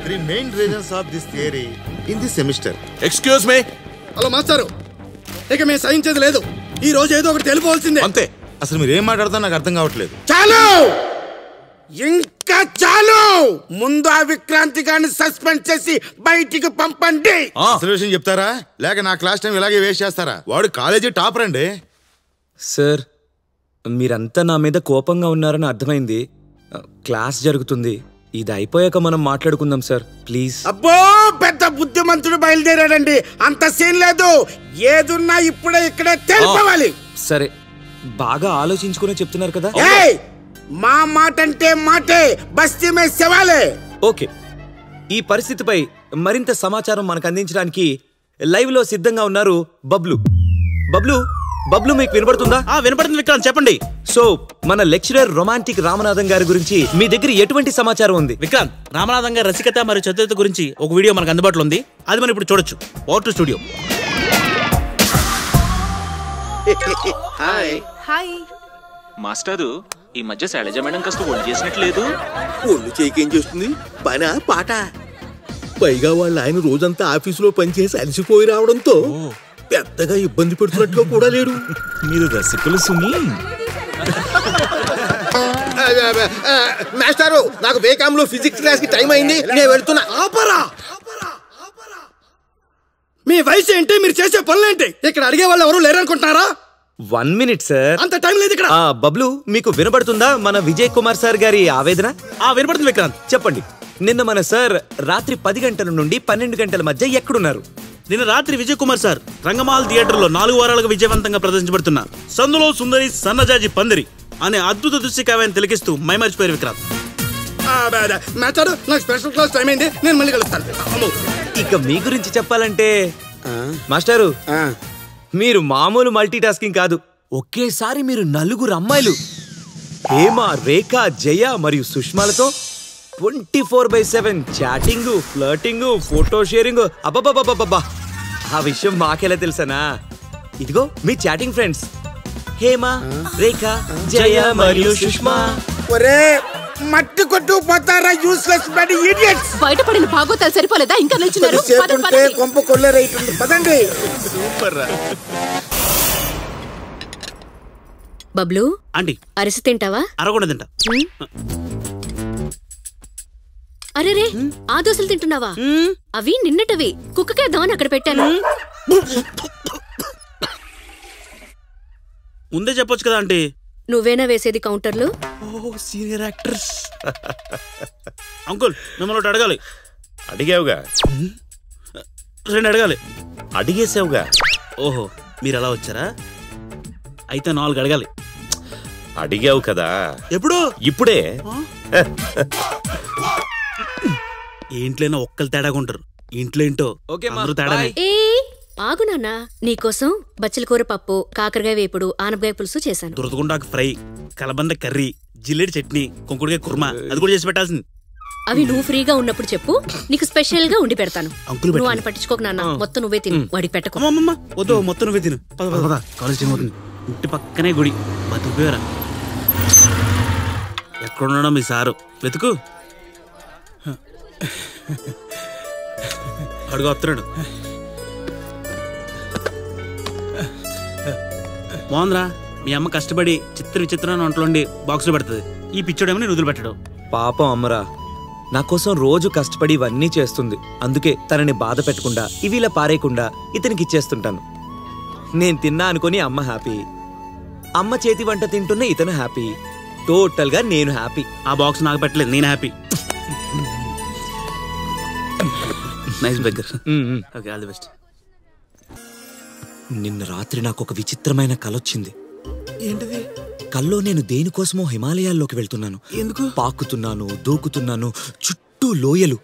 3 main reasons of this theory in this semester. Excuse me. Hello మాస్టారు, ఇక మేము సహించేది లేదు. ఈ రోజు ఏదో ఒకటి తెలిపోవాల్సిందే. అంతే. అసలు మీరు ఏం మాట్లాడుతున్నా నాకు అర్థం కావట్లేదు. చాలు, ఇంకా చాలు. ముందు ఆ విక్రాంతి గారిని సస్పెండ్ చేసి బయటికి పంపండి. అసలు విషయం చెప్తారా లేక నా క్లాస్ టైం ఇలాగే వేస్ట్ చేస్తారా? వాడు కాలేజీ టాపర్ అండి. సార్, మీరంతా నా మీద కోపంగా ఉన్నారని అర్థమైంది. క్లాస్ జరుగుతుంది, ఇది అయిపోయాక మనం మాట్లాడుకుందాం సార్, ప్లీజ్. అబ్బో, పెద్ద బుద్ధిమంతుడు బయలుదేరాడండి. అంత సీన్ లేదు. ఏదున్నా ఇప్పుడే ఇక్కడే తెలుసుకోవాలి. సరే, బాగా ఆలోచించుకునే చెప్తున్నారు కదా. మా మాట అంటే మాటే, బస్తీ మే సవాలే. ఓకే, ఈ పరిస్థితిపై మరింత సమాచారం మనకు అందించడానికి లైవ్ లో సిద్ధంగా ఉన్నారు బబ్లు. బబ్లు మీకు వినపడుతుందా? వినపడుతుంది విక్రాంత్, చెప్పండి. సో మన లెక్చరర్ రొమాంటిక్ రామనాథం గారి గురించి మీ దగ్గర ఎటువంటి సమాచారం ఉంది? విక్రాంత్, రామనాథం గారి రసికత మరియు చతురత గురించి ఒక వీడియో మనకు అందుబాటులో ఉంది. అది మనం ఇప్పుడు చూడొచ్చు. Over to studio. హాయ్ మాస్టారు, ఈ మధ్య శైలజ మేడం కాస్త ఒళ్ళు చేసినట్లేదు. ఒళ్ళు చేయకేం చేస్తుంది? పనా పాట. పైగా వాళ్ళు ఆయన రోజంతా ఆఫీసులో పనిచేసి అలసిపోయి రావడంతో పెద్దగా ఇబ్బంది పెడుతున్నట్టుగా కూడా లేడు. మీరు రసికులు సుమి. మాస్టారు, నాకు బేకాంలో ఫిజిక్స్ క్లాస్ కి టైం అయింది, నేను వెళ్తున్నా. ఆపరా, మీ వయసు ఏంటి, మీరు చేసే పనులేంటి? ఇక్కడ అడిగే వాళ్ళు ఎవరు లేరనుకుంటున్నారా? 1 minute సార్, అంత టైం లేదు ఇక్కడ. బబ్లు, మీకు వినపడుతుందా మన విజయ్ కుమార్ సార్ గారి ఆవేదన? వినపడుతుంది విక్రాంత్, చెప్పండి. నిన్న మన సార్ రాత్రి 10 గంటల నుండి 12 గంటల మధ్య ఎక్కడున్నారు? నిన్న రాత్రి విజయ్ కుమార్ సార్ రంగమాల్ థియేటర్ లో 4 వారాలుగా విజయవంతంగా ప్రదర్శించబడుతున్న సందులో సుందరి సన్నజాజి పందిరి అనే అద్భుత దృశ్య కావ్యాన్ని తిలకిస్తూ మైమర్చిపోయారు విక్రాంత్. నాకు స్పెషల్ క్లాస్ టైం అయింది, నేను మళ్ళీ కలుస్తాను. ఇక మీ గురించి చెప్పాలంటే మాస్టారు, మీరు మామూలు మల్టీ టాస్కింగ్ కాదు. ఒకేసారి మీరు 4 అమ్మాయిలు హేమ, రేఖ, జయ మరియు సుష్మాలతో 24/7 చాటింగ్, ఫ్లర్టింగ్, ఫోటో షేరింగ్. అబ్బబ్బబ్బబ్బబ్బా, ఆ విషయం మాకెలా తెలుసనా? ఇదిగో మీ చాటింగ్ ఫ్రెండ్స్ హేమ, రేఖ, జయ మరియు సుష్మా. ఒరే, మట్టి కొట్టు పోతారా యూస్లెస్ బడి ఇడియట్స్. బయటపడిన భాగోతాలు సరిపోలేదా? ఇంకా నిల్చున్నారు. కొంప కొల్లరైతుంది, పదండి. బబ్లు, ఆంటీ అరిసి తింటావా? అరగొండ తింటా. అరే రే, ఆ దోశలు తింటున్నావా? అవి నిన్నటవి, కుక్కకేద్దామని అక్కడ పెట్టాను. ముందే చెప్పొచ్చు కదా ఆంటీ. నువ్వేనా వేసేది కౌంటర్లు? Senior actors. అంకుల్, మిమ్మల్ని ఒకటి అడగాలి. అడిగావుగా. 2 అడగాలి. అడిగేసావుగా. ఓహో, మీరు అలా వచ్చారా? అయితే 4 అడగాలి. అడిగావు కదా. ఎప్పుడు? ఇప్పుడే. ఏంట్లోనో ఒక్కరు తేడాగా ఉంటారు, ఇంట్లో ఏంటో అందరూ తేడా. ఏ ఆగు నాన్న, నీకోసం బచ్చల కూర పప్పు, కాకరకాయ వేపుడు, ఆనపకాయ పులుసు చేశాను. దురదగుండాకు ఫ్రై, కలబంద కర్రీ, జిల్లేడి చట్నీ, కుంకుడుకాయ కుర్మా, అది కూడా చేసి పెట్టాల్సింది. అవి నువ్వు ఫ్రీగా ఉన్నప్పుడు చెప్పు, నీకు స్పెషల్ గా ఉండి పెడతాను. అంకుల్ నువ్వు అని పట్టించుకోక నాన్న, మొత్తం నువ్వే తిను, వాడికి పెట్టకు. వద్దు, మొత్తం నువ్వే తిను. కాలేజ్ టైం అవుతుంది. ఇంటి పక్కనే గుడి, బతుకుపోయారా? ఎక్కడున్నాడో మీ సారు, వెతుకు. అడుగు వస్తున్నాడు. బాగుందిరా, మీ అమ్మ కష్టపడి చిత్ర విచిత్రమైన వంటలుండి బాక్సులు పెడుతుంది. ఈ పిచ్చోడేమో నేను వదిలిపెట్టడు. పాపం అమ్మరా, నా కోసం రోజు కష్టపడి ఇవన్నీ చేస్తుంది. అందుకే తనని బాధ పెట్టకుండా, ఇవి ఇలా పారేయకుండా ఇతనికి ఇచ్చేస్తుంటాను. నేను తిన్నా అనుకుని అమ్మ హ్యాపీ, అమ్మ చేతి వంట తింటున్న ఇతను హ్యాపీ, టోటల్ గా నేను హ్యాపీ. ఆ బాక్స్ నాకు పెట్టలేదు, నేను happy. Nice burger. Okay, all the best. నిన్న రాత్రి నాకు ఒక విచిత్రమైన కలొచ్చింది. ఏంటిది? కల్లో నేను దేనికోసమో హిమాలయాల్లోకి వెళ్తున్నాను. ఎందుకు? పాకుతున్నాను, దూకుతున్నాను, చుట్టూ లోయలు,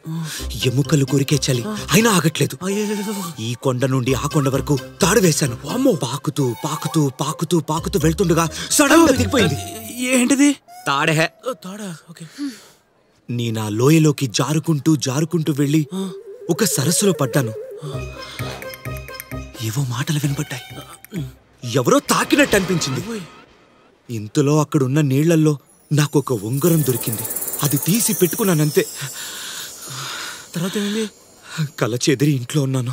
ఎముకలు కొరికే చలి, అయినా ఆగట్లేదు. ఈ కొండ నుండి ఆ కొండ వరకు తాడు వేశాను. పాకుతూ పాకుతూ పాకుతూ పాకుతూ వెళ్తుండగా సడన్ గా దిగిపోయింది. ఏంటిది? తాడే. తాడా? ఓకే. నేను ఆ లోయలోకి జారుకుంటూ జారుకుంటూ వెళ్ళి ఒక సరస్సులో పడ్డాను. ఏవో మాటలు వినపడ్డాయి, ఎవరో తాకినట్టు అనిపించింది. ఇంతలో అక్కడున్న నీళ్లల్లో నాకొక ఉంగరం దొరికింది. అది తీసి పెట్టుకున్నానంతే. తర్వాత ఏమైంది? కళ్ళ చెదిరి ఇంట్లో ఉన్నాను.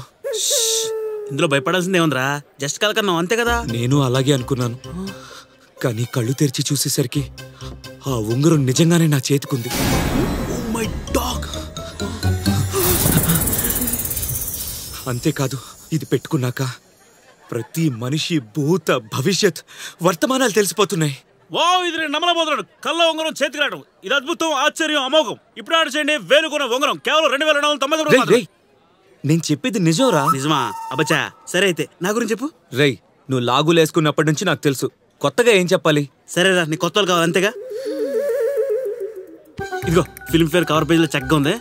ఇందులో భయపడాల్సిందే ఉందిరా, జస్ట్ కలకన్నావు అంతే కదా. నేను అలాగే అనుకున్నాను, కానీ కళ్ళు తెరిచి చూసేసరికి ఆ ఉంగరం నిజంగానే నా చేతికుంది. My dog. అంతేకాదు, ఇది పెట్టుకున్నాక ప్రతి మనిషి భూత భవిష్యత్ వర్తమానాలు తెలిసిపోతున్నాయి. వావ్, ఇది నేను నమ్మలేకపోతున్నాను. కళ్ళ ఉంగరం చేతికి రావడం ఇది అద్భుతం, ఆశ్చర్యం, అమోఘం. ఇప్పుడు ఆడ చేయండి, వేలుకున్న ఉంగరం కేవలం 2499. నేను చెప్పేది నిజంరా. నిజమా? అబ్బచ్చా, సరే అయితే నా గురించి చెప్పు. రై, నువ్వు లాగులేసుకున్నప్పటి నుంచి నాకు తెలుసు. కొత్తగా ఏం చెప్పాలి? సరేరా, నీ కొత్త కావాలి అంతేగా. ఇదిగో ఫిల్మ్ఫేర్ కవర్ పేజీలో చక్కగా ఉంది.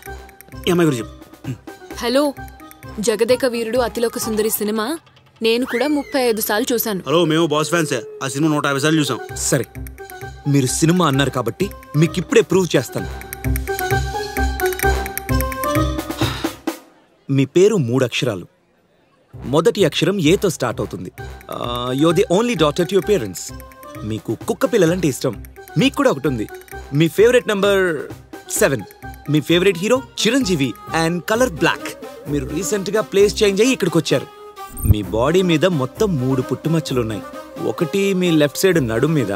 ఈ అమ్మాయి గురించి చెప్పు. హలో, జగదేక వీరుడు అతిలోక సుందరి సినిమా నేను కూడా 35 సార్లు చూశాను. హలో, మేము బాస్ ఫ్యాన్సే. ఆ సినిమా 150 సార్లు చూసాం. సరే, మీరు సినిమా అన్నారు కాబట్టి మీకు ఇప్పుడే ప్రూవ్ చేస్తాను. మీ పేరు 3 అక్షరాలు. మొదటి అక్షరం ఏతో స్టార్ట్ అవుతుంది. You the only daughter to your parents. మీకు కుక్క పిల్లలంటే ఇష్టం. మీకు కూడా ఒకటి ఉంది. మీ ఫేవరెట్ నంబర్ 7. మీ favourite hero Chiranjeevi and colour black. మీరు రీసెంట్ గా ప్లేస్ చేంజ్ అయ్యి ఇక్కడికి వచ్చారు. మీ బాడీ మీద మొత్తం 3 పుట్టుమచ్చలున్నాయి. ఒకటి మీ లెఫ్ట్ సైడ్ నడుం మీద,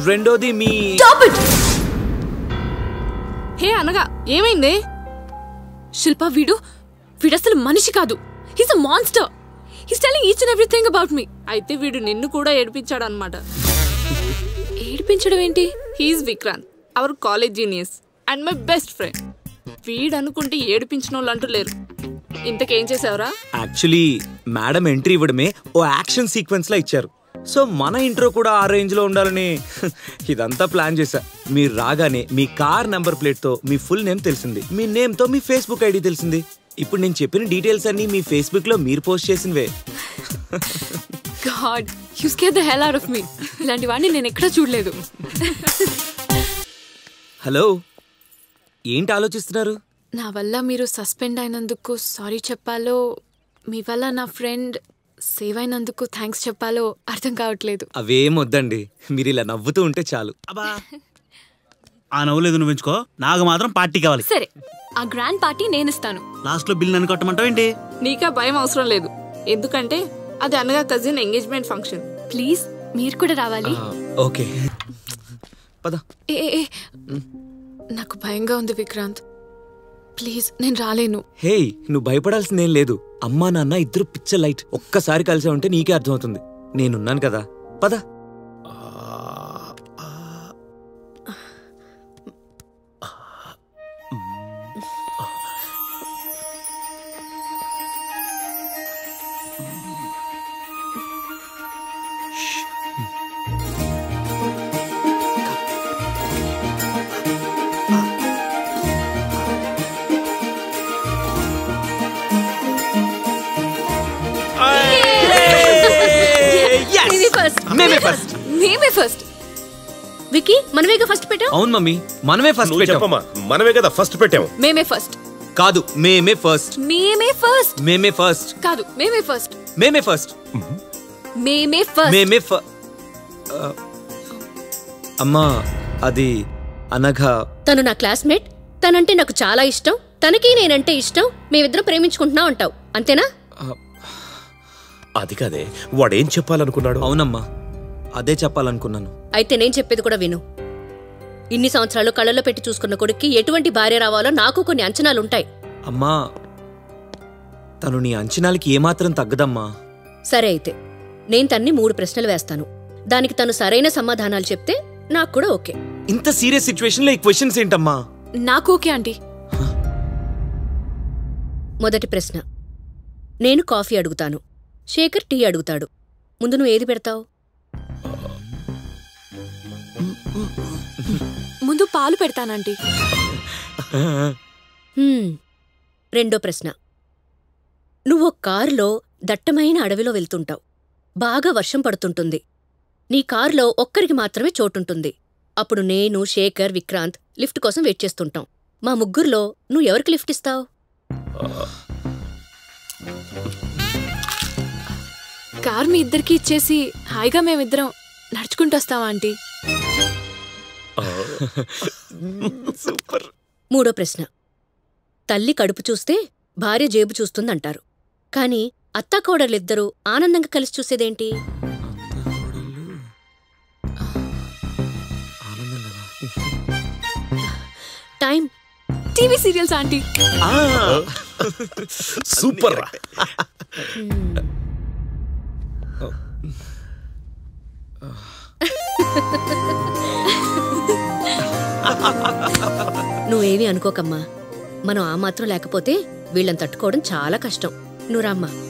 రెండోది మీ... హే అనగా ఏమైంది? శిల్ప, వీడసలు మనిషి కాదు. He's a monster. He's telling each and everything about me. అయితే వీడు నిన్ను కూడా ఏడిపించాడు అనమాట. ఏడిపించడం ఏంటి? He's Vikrant, hour college genius and my best friend. వీడు అనుకుంటే ఏడిపించిన వాళ్ళు అంటూ లేరు. ఇంతకేం చేసావురా? యాక్చువల్లీ మేడం ఎంట్రీ ఇవ్వడమే ఓ యాక్షన్ సీక్వెన్స్ లా ఇచ్చారు. సో మన ఇంట్రో కూడా ఆ రేంజ్ లో ఉండాలని ఇదంతా ప్లాన్ చేశా. మీరు రాగానే మీ కార్ నెంబర్ ప్లేట్ తో మీ ఫుల్ నేమ్ తెలిసింది, మీ నేమ్ తో మీ ఫేస్బుక్ ఐడి తెలిసింది. ఇప్పుడు నేను చెప్పిన డీటెయిల్స్ అన్ని మీ ఫేస్బుక్ లో మీరు పోస్ట్ చేసినవే. God, you scare the hell out of me. ఇలాంటి వాడిని నేను ఎక్కడా చూడలేదు. హలో, ఏంటి ఆలోచిస్తున్నారు? నా వల్ల మీరు సస్పెండ్ అయినందుకు సారీ చెప్పాలో, మీ వల్ల నా ఫ్రెండ్ సేవ్ అయినందుకు థ్యాంక్స్ చెప్పాలో అర్థం కావట్లేదు. అవేం వద్దండి, మీరు ఇలా నవ్వుతూ ఉంటే చాలు. అబ్బా, ఆ నవ్వులేదు నువ్వు ఎంచుకో. నాకు మాత్రం పార్టీ కావాలి. సరే, ఆ గ్రాండ్ పార్టీ నేను ఇస్తాను. లాస్ట్ లో బిల్ నన్ను కట్టమంటావు ఏంటి? నీకా భయం అవసరం లేదు, ఎందుకంటే అది అనగా కజిన్ ఎంగేజ్మెంట్ ఫంక్షన్. ప్లీజ్ మీరు కూడా రావాలి. ఓకే, పద. ఏ నాకు భయంగా ఉంది విక్రాంత్, ప్లీజ్ నేను రాలేను. హే, నువ్వు భయపడాల్సిందేం లేదు. అమ్మా నాన్న ఇద్దరు పిచ్చ లైట్. ఒక్కసారి కలిసే ఉంటే నీకే అర్థమవుతుంది. నేనున్నాను కదా, పద. మేమే ఫస్ట్. వికీ, మనమేగా ఫస్ట్ పెట్టాం. అవును మమ్మీ, మనమే ఫస్ట్ పెట్టాం. మనమే కదా ఫస్ట్ పెట్టాము. మేమే ఫస్ట్ కాదు, మేమే ఫస్ట్. మేమే ఫస్ట్ మేమే ఫస్ట్ కాదు, మేమే ఫస్ట్. మేమే ఫస్ట్. మేమే ఫస్ట్. మేమే అమ్మా, అది అనగా తను నా క్లాస్మేట్, తనంటే నాకు చాలా ఇష్టం, తనకి నేనంటే ఇష్టం, మేమిద్దరం ప్రేమించుకుంటున్నా ఉంటావు, అంతేనా? అది కాదే, వాడేం చెప్పాలనుకున్నాడు? అవునమ్మా, అదే చెప్పాలనుకున్నాను. అయితే నేను చెప్పేది కూడా విను. ఇన్ని సంవత్సరాలు కళ్ళల్లో పెట్టి చూసుకున్న కొడుక్కి ఎటువంటి భార్య రావాలో నాకు కొన్ని అంచనాలుంటాయి. అమ్మా, తను నీ అంచనాలకి ఏమాత్రం తగ్గదమ్మా. సరే, అయితే నేను తన్ని 3 ప్రశ్నలు వేస్తాను. దానికి తను సరైన సమాధానాలు చెప్తే నాకు కూడా ఓకే. ఇంత సీరియస్ సిచ్యువేషన్ లో ఈ క్వశ్చన్స్ ఏంటమ్మా? నాకు ఓకే ఆంటీ. మొదటి ప్రశ్న, నేను కాఫీ అడుగుతాను, శేఖర్ టీ అడుగుతాడు. ముందు నువ్వు ఏది పెడతావు? ముందు పాలు పెడతానంటీ. రెండో ప్రశ్న, నువ్వు కారులో దట్టమైన అడవిలో వెళ్తుంటావు. బాగా వర్షం పడుతుంటుంది. నీ కారులో ఒక్కరికి మాత్రమే చోటుంటుంది. అప్పుడు నేను, శేఖర్, విక్రాంత్ లిఫ్ట్ కోసం వెయిట్ చేస్తుంటాం. మా ముగ్గురులో నువ్వు ఎవరికి లిఫ్ట్ ఇస్తావు? కార్ మీ ఇద్దరికి ఇచ్చేసి హాయిగా మేమిద్దరం నడుచుకుంటూ వస్తావా ఆంటీ? మూడో ప్రశ్న, తల్లి కడుపు చూస్తే భార్య జేబు చూస్తుందంటారు. కాని అత్తాకోడలిద్దరూ ఆనందంగా కలిసి చూసేదేంటి? Time. TV serials aunty. Super రా. నువ్వేమీ అనుకోకమ్మా. మనం ఆ మాత్రం లేకపోతే వీళ్ళని తట్టుకోవడం చాలా కష్టం. నువ్వు రామ్మా.